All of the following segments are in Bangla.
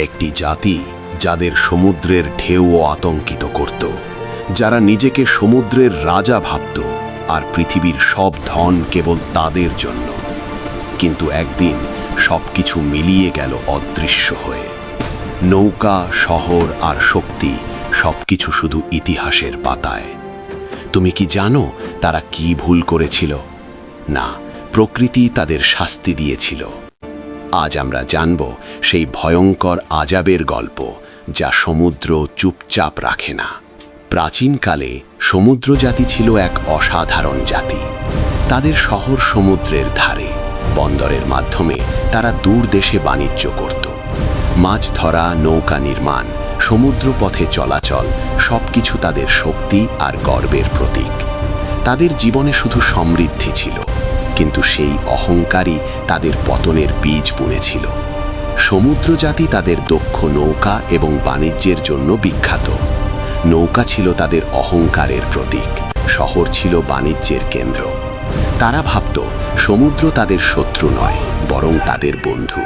একটি জাতি যাদের সমুদ্রের ঢেউও আতঙ্কিত করত, যারা নিজেকে সমুদ্রের রাজা ভাবত আর পৃথিবীর সব ধন কেবল তাদের জন্য। কিন্তু একদিন সবকিছু মিলিয়ে গেল অদৃশ্য হয়ে। নৌকা, শহর আর শক্তি সবকিছু শুধু ইতিহাসের পাতায়। তুমি কি জানো তারা কি ভুল করেছিল? না, প্রকৃতি তাদের শাস্তি দিয়েছিল। আজ আমরা জানব সেই ভয়ঙ্কর আজাবের গল্প, যা সমুদ্র চুপচাপ রাখে না। প্রাচীনকালে সমুদ্র জাতি ছিল এক অসাধারণ জাতি। তাদের শহর সমুদ্রের ধারে, বন্দরের মাধ্যমে তারা দূর দেশে বাণিজ্য করত। মাছ ধরা, নৌকা নির্মাণ, সমুদ্র পথে চলাচল সবকিছু তাদের শক্তি আর গর্বের প্রতীক। তাদের জীবনে শুধু সমৃদ্ধি ছিল, কিন্তু সেই অহংকারই তাদের পতনের বীজ বুনেছিল। সমুদ্র জাতি তাদের দক্ষ নৌকা এবং বাণিজ্যের জন্য বিখ্যাত। নৌকা ছিল তাদের অহংকারের প্রতীক, শহর ছিল বাণিজ্যের কেন্দ্র। তারা ভাবত সমুদ্র তাদের শত্রু নয়, বরং তাদের বন্ধু।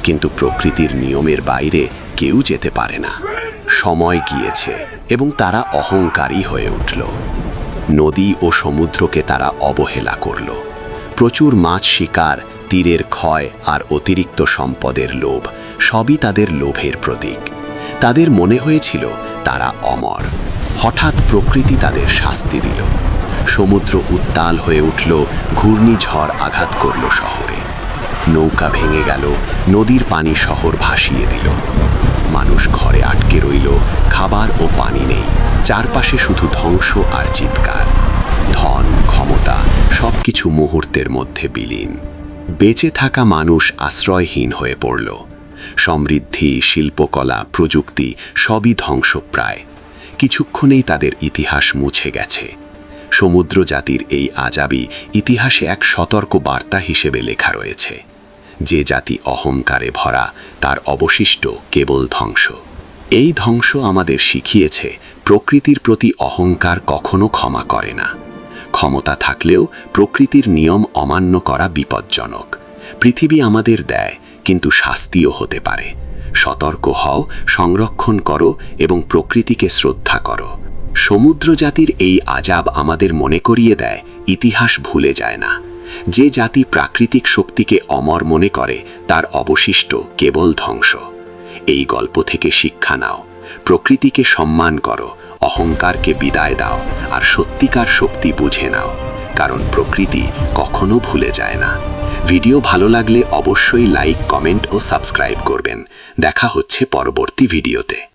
কিন্তু প্রকৃতির নিয়মের বাইরে কেউ যেতে পারে না। সময় গিয়েছে এবং তারা অহংকারী হয়ে উঠল। নদী ও সমুদ্রকে তারা অবহেলা করল। প্রচুর মাছ শিকার, তীরের ক্ষয় আর অতিরিক্ত সম্পদের লোভ সবই তাদের লোভের প্রতীক। তাদের মনে হয়েছিল তারা অমর। হঠাৎ প্রকৃতি তাদের শাস্তি দিল। সমুদ্র উত্তাল হয়ে উঠল, ঘূর্ণিঝড় আঘাত করল শহরে। নৌকা ভেঙে গেল, নদীর পানি শহর ভাসিয়ে দিল। মানুষ ঘরে আটকে রইল, খাবার ও পানি নেই। চারপাশে শুধু ধ্বংস আর চিৎকার। ধন, ক্ষমতা সবকিছু মুহূর্তের মধ্যে বিলীন। বেঁচে থাকা মানুষ আশ্রয়হীন হয়ে পড়ল। সমৃদ্ধি, শিল্পকলা, প্রযুক্তি সবই ধ্বংসপ্রায়। কিছুক্ষণেই তাদের ইতিহাস মুছে গেছে। সমুদ্র জাতির এই আজাবি ইতিহাসে এক সতর্ক বার্তা হিসেবে লেখা রয়েছে। যে জাতি অহংকারে ভরা, তার অবশিষ্ট কেবল ধ্বংস। এই ধ্বংস আমাদের শিখিয়েছে প্রকৃতির প্রতি অহংকার কখনো ক্ষমা করে না। ক্ষমতা থাকলেও প্রকৃতির নিয়ম অমান্য করা বিপজ্জনক। পৃথিবী আমাদের দেয়, কিন্তু শাস্তিও হতে পারে। সতর্ক হও, সংরক্ষণ করো এবং প্রকৃতিকে শ্রদ্ধা করো। সমুদ্র জাতির এই আজাব আমাদের মনে করিয়ে দেয়, ইতিহাস ভুলে যায় না। যে জাতি প্রাকৃতিক শক্তিকে অমর মনে করে, তার অবশিষ্ট কেবল ধ্বংস। এই গল্প থেকে শিক্ষা নাও, প্রকৃতিকে সম্মান করো, অহংকারকে বিদায় দাও আর সত্যিকার শক্তি বুঝে নাও, কারণ প্রকৃতি কখনো ভুলে যায় না। ভিডিও ভালো লাগলে অবশ্যই লাইক, কমেন্ট ও সাবস্ক্রাইব করবেন। দেখা হচ্ছে পরবর্তী ভিডিওতে।